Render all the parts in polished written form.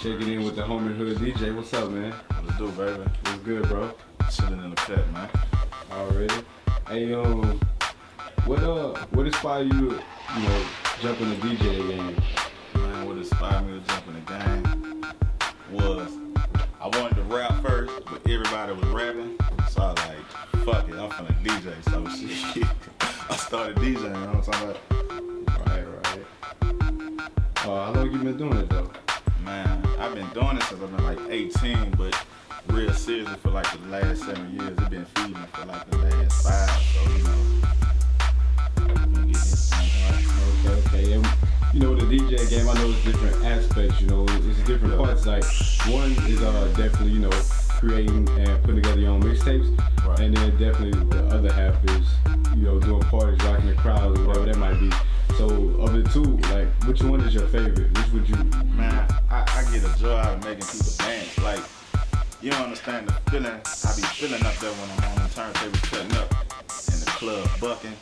Checking in with the homie Hood DJ. What's up, man? What's do, baby? What's good, bro? Chilling in the cut, man. Already. Hey, what inspired you, jump in the DJ game? Man, what inspired me to jump in the game was I wanted to rap first, but everybody was rapping, so I was like, fuck it, I'm finna DJ. So shit, I started DJing. You know what I'm talking about? Right. How long you been doing it though? Man, I've been doing it since I've been like 18, but real seriously for like the last 7 years. It's been feeding me for like the last 5, so I'm getting this thing right. Okay. And the DJ game, I know it's different aspects. It's different parts. Like one is definitely creating and putting together your own mixtapes, Right. And then definitely the other half is doing parties, rocking the crowd, whatever that might be. So of the two, like which one is your favorite? Which would you? Man, I get a joy out of making people dance. Like, you don't understand the feeling. I be feeling up there when I'm on the turntables cutting up in the club bucking.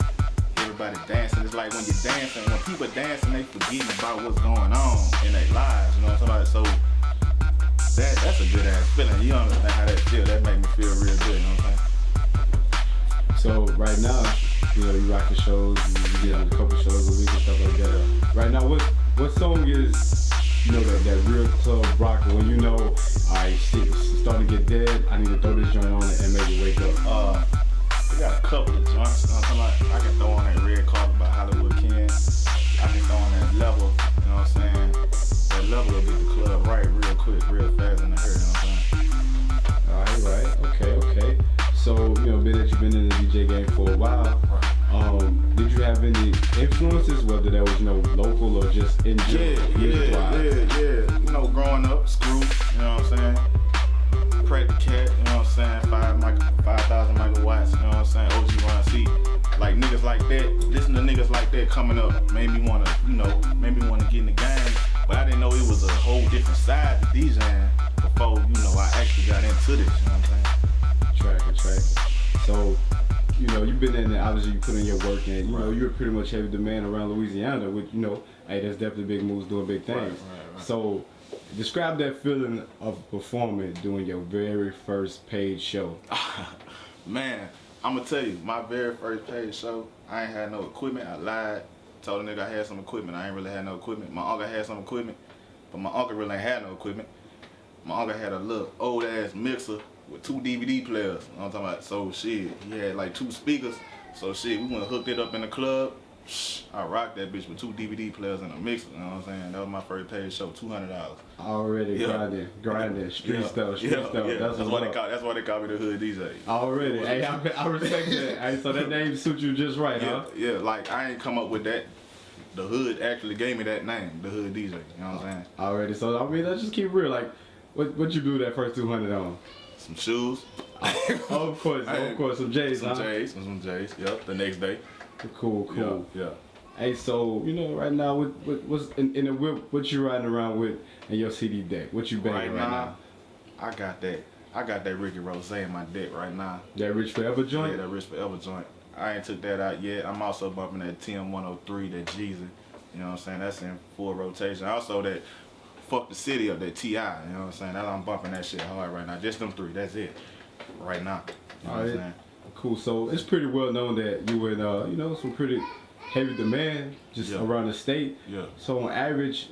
Everybody dancing. It's like when you're dancing, when people dancing, they forgetting about what's going on in their lives. You know what I'm talking about? So that's a good ass feeling. You understand how that feel? That make me feel real good. You know what I'm saying? So right now, you rocking shows, you get a couple shows a week and stuff like that. Right now, what song is that real club rocker when alright, shit, it's starting to get dead, I need to throw this joint on it and make it wake up? We got a couple of joints. You know what I'm talking about? I can throw on that Red Carpet by Hollywood Ken. I can throw on that Level. You know what I'm saying? That Level will get the club right real quick, real fast in the hair. You know what I'm saying? Alright, okay. So, being that you've been in the DJ game for a while, did you have any influences, whether that was, local or just in general? Yeah. Growing up, Screw, you know what I'm saying? Crack the Cat, you know what I'm saying? 5,000 megawatts, you know what I'm saying? OG Ron C. Like niggas like that, listen to niggas like that coming up made me wanna, get in the game. But I didn't know it was a whole different side to DJing before, I actually got into this, you know what I'm saying? Track. So, you've been in there, obviously you put in your work and, you're pretty much heavy demand around Louisiana, which, hey, that's definitely big moves doing big things. Right. So, describe that feeling of performing doing your very first paid show. Man, I'm gonna tell you, my very first paid show, I ain't had no equipment. I lied, told a nigga I had some equipment. I ain't really had no equipment. My uncle had some equipment, but my uncle really ain't had no equipment. My uncle had a little old ass mixer with 2 DVD players, you know what I'm talking about? So shit, he had like 2 speakers. So shit, we went and hooked it up in the club. I rocked that bitch with 2 DVD players and a mixer, you know what I'm saying? That was my first paid show, $200. Already grinding, street stuff. That's why they call me the Hood DJ. Already, hey, I respect that. Hey, so that name suits you just right, huh? Yeah, like I ain't come up with that. The Hood actually gave me that name, the Hood DJ, you know what I'm saying? Already, so let's just keep real, like, what you do that first 200 on? Some shoes. Of course, some J's, Some J's, yep, the next day. Cool. Yeah. Hey, so, right now, what's in the whip, what you riding around with in your CD deck? What you banging right now? I got that Ricky Rose in my deck right now. That Rich Forever joint? Yeah, that Rich Forever joint. I ain't took that out yet. I'm also bumping that TM103, that Jeezy. You know what I'm saying? That's in full rotation. Also that Fuck the City of that T.I. You know what I'm saying? I'm bumping that shit hard right now. Just them 3. That's it. Right now. You know what I'm saying? Cool. So it's pretty well known that you were in, some pretty heavy demand just around the state. Yeah. So on average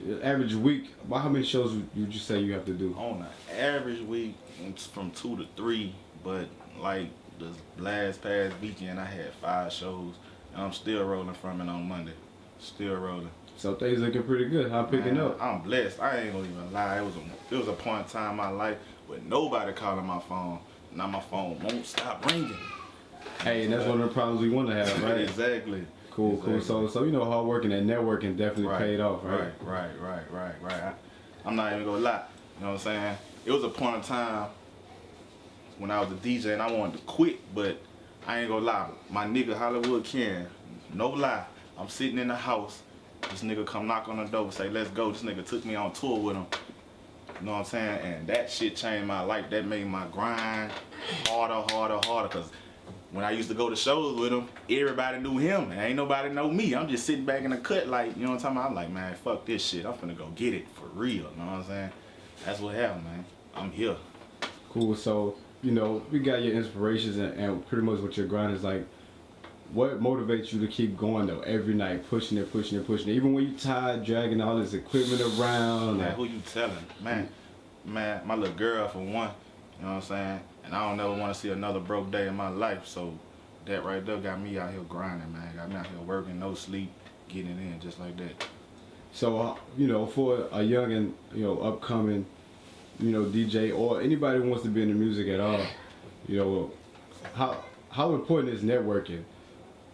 week, about how many shows would you say you have to do? On an average week, it's from 2 to 3, but like the past weekend, I had 5 shows, and I'm still rolling from it on Monday. Still rolling. So things looking pretty good. How picking up? I'm blessed. I ain't gonna even lie. It was a point in time in my life with nobody calling my phone. Now my phone won't stop ringing. Hey, and that's one of the problems we want to have, right? Exactly. Cool. So hard work and that networking definitely paid off, right? Right. I'm not even gonna lie. You know what I'm saying? It was a point in time when I was a DJ and I wanted to quit, but I ain't gonna lie. My nigga Hollywood Ken, no lie, I'm sitting in the house. This nigga come knock on the door and say, let's go. This nigga took me on tour with him. You know what I'm saying? And that shit changed my life. That made my grind harder. Cause when I used to go to shows with him, everybody knew him and ain't nobody know me. I'm just sitting back in the cut like, you know what I'm talking about? I'm like, man, fuck this shit. I'm finna go get it for real. You know what I'm saying? That's what happened, man. I'm here. Cool. So, you know, we got your inspirations and pretty much what your grind is like. What motivates you to keep going though every night, pushing it, even when you tired, dragging all this equipment around? Man, who you telling? Man, my little girl for one. You know what I'm saying? And I don't never want to see another broke day in my life. So that right there got me out here grinding, man. Got me out here working, no sleep, getting it in just like that. So, you know, for a young and, you know, upcoming, you know, DJ or anybody who wants to be in the music at all, you know, how important is networking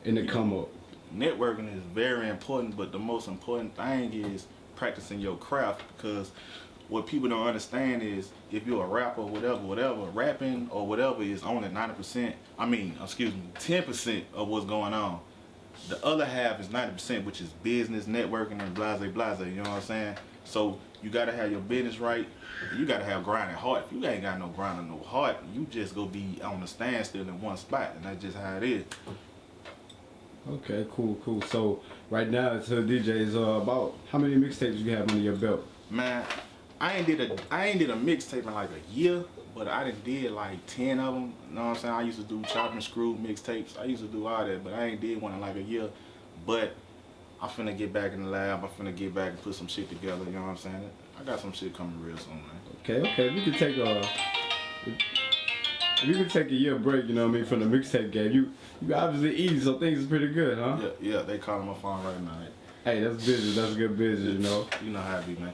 in the come up? Networking is very important, but the most important thing is practicing your craft, because what people don't understand is if you're a rapper, whatever, rapping or whatever is only 10% of what's going on. The other half is 90%, which is business, networking, and blase, you know what I'm saying? So you gotta have your business right, you gotta have grinding heart. If you ain't got no grind or no heart, you just go be on the standstill in one spot, and that's just how it is. Okay, cool. So right now, it's Hood DJs. About how many mixtapes you have under your belt? Man, I ain't did a mixtape in like a year, but I did like 10 of them. You know what I'm saying? I used to do chop and screw mixtapes. I used to do all that, but I ain't did one in like a year. But I'm finna get back in the lab. I'm finna get back and put some shit together. You know what I'm saying? I got some shit coming real soon, man. Okay. We could take a year break, you know what I mean, from the mixtape game. You obviously easy, so things are pretty good, huh? Yeah, they calling my phone right now. Hey, that's business. That's good business, you know. You know how it be, man.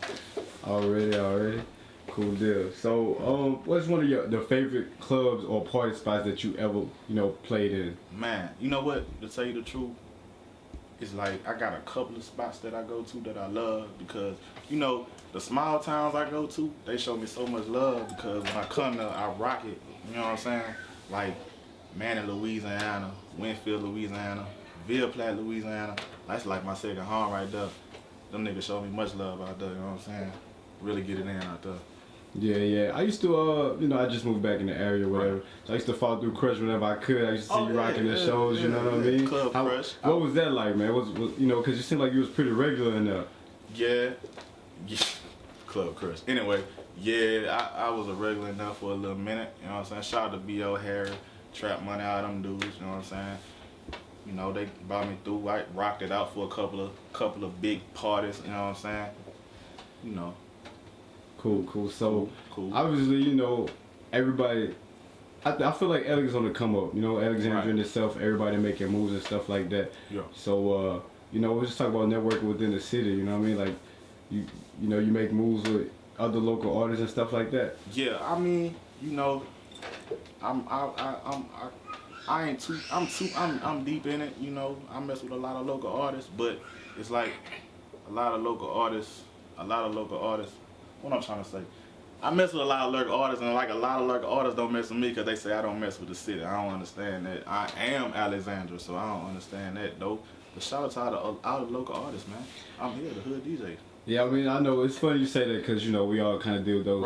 Already. Cool deal. So, what's one of the favorite clubs or party spots that you ever, you know, played in? Man, you know what? To tell you the truth, it's like I got a couple of spots that I go to that I love, because, you know, the small towns I go to, they show me so much love, because when I come there, I rock it. You know what I'm saying? Like Manning, Louisiana, Winfield, Louisiana, Ville Platte, Louisiana. That's like my second home right there. Them niggas show me much love out there, you know what I'm saying? Really get it in out there. Yeah. I used to, you know, I just moved back in the area, whatever. Right. So I used to fall through Crush whenever I could. I used to see you rocking the shows, you know what I mean? Club Crush. What was that like, man? Was you know, because you seemed like you was pretty regular in there. Yeah. Club Crush. Anyway, yeah, I was a regular enough for a little minute, you know what I'm saying? Shout out to B.O. Harry, Trap Money, all them dudes, you know what I'm saying? You know, they brought me through. I rocked it out for a couple of big parties, you know what I'm saying? You know. Cool. So, cool. Obviously, you know, everybody, I feel like Alex on the come up, you know, Alexandria in itself, everybody making moves and stuff like that. Yeah. So, you know, we're just talking about networking within the city, you know what I mean? Like, you know, you make moves with other local artists and stuff like that. Yeah, I mean, you know, I'm deep in it, you know. I mess with a lot of local artists, but it's like a lot of local artists, what I'm trying to say, I mess with a lot of local artists, and like a lot of local artists don't mess with me because they say I don't mess with the city. I don't understand that. I am Alexandria, so I don't understand that though. But shout out to all the local artists, man. I'm here, the Hood DJ. Yeah, I mean, I know it's funny you say that because, you know, we all kind of deal with those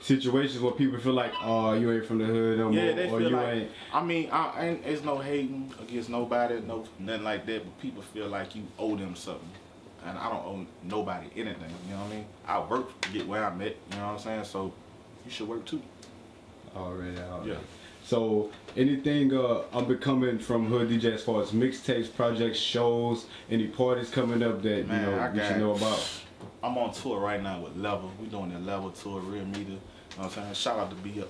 situations where people feel like, oh, you ain't from the hood no more, they or feel you like, ain't. I mean, it's no hating against nobody, nothing like that, but people feel like you owe them something. And I don't owe nobody anything, you know what I mean? I work to get where I'm at, you know what I'm saying? So you should work too. Already. Yeah. So anything unbecoming from Hood DJ as far as mixtapes, projects, shows, any parties coming up that man, you know we should know about? I'm on tour right now with Level. We're doing the Level tour, Real Media. You know what I'm saying? Shout out to BJ. You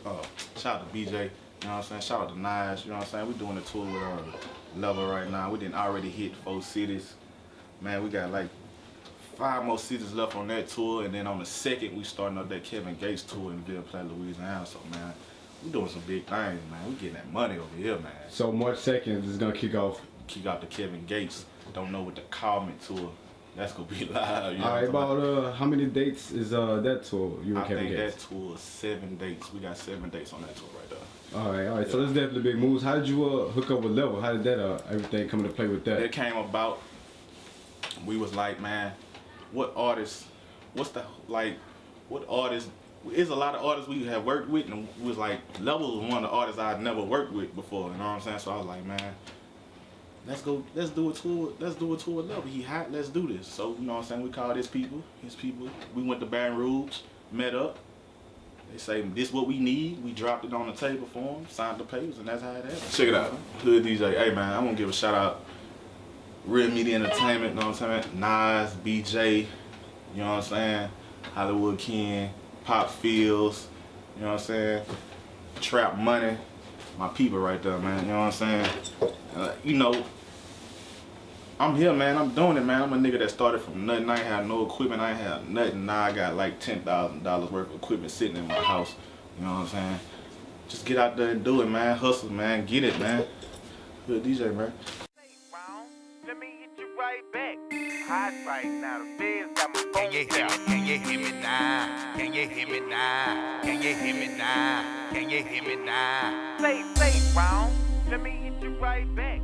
know what I'm saying? Shout out to Nige. You know what I'm saying? We're doing a tour with Level right now. We didn't already hit 4 cities. Man, we got like 5 more cities left on that tour, and then on the 2nd, we starting up that Kevin Gates tour in Ville Platte, Louisiana. So man, we doing some big things, man. We getting that money over here, man. So March 2nd is gonna kick off. Kick off the Kevin Gates. Don't know what to call me tour. That's gonna be live. You know All right, what I'm talking about how many dates is that tour? You and I Kevin think Gates? that tour is 7 dates. We got 7 dates on that tour right there. All right. So that's definitely big moves. How did you hook up with Level? How did that everything come into play with that? It came about. We was like, man, what artists? What artists? There's a lot of artists we have worked with, and we was like, Level was one of the artists I'd never worked with before. You know what I'm saying? So I was like, man, let's do a tour with Level. He hot, let's do this. So, you know what I'm saying, we called his people. We went to Baton Rouge, met up. They say, this what we need. We dropped it on the table for him, signed the papers, and that's how it happened. Check it out. Hood DJ. Hey man, I'm gonna give a shout out. Real Media Entertainment, you know what I'm saying? Nas, BJ, you know what I'm saying? Hollywood Ken, Pop Fields, you know what I'm saying? Trap Money, my people right there, man, you know what I'm saying? You know, I'm here, man, I'm doing it, man. I'm a nigga that started from nothing. I ain't had no equipment, I ain't had nothing. Now I got like $10,000 worth of equipment sitting in my house, you know what I'm saying? Just get out there and do it, man. Hustle, man. Get it, man. Good DJ, man. Let me hit you right back. Hot right now, the feds got my phone. Can you hear me now? Can you hear me now? Can you hear me now? Can you hear me now? Say, round. Let me hit you right back.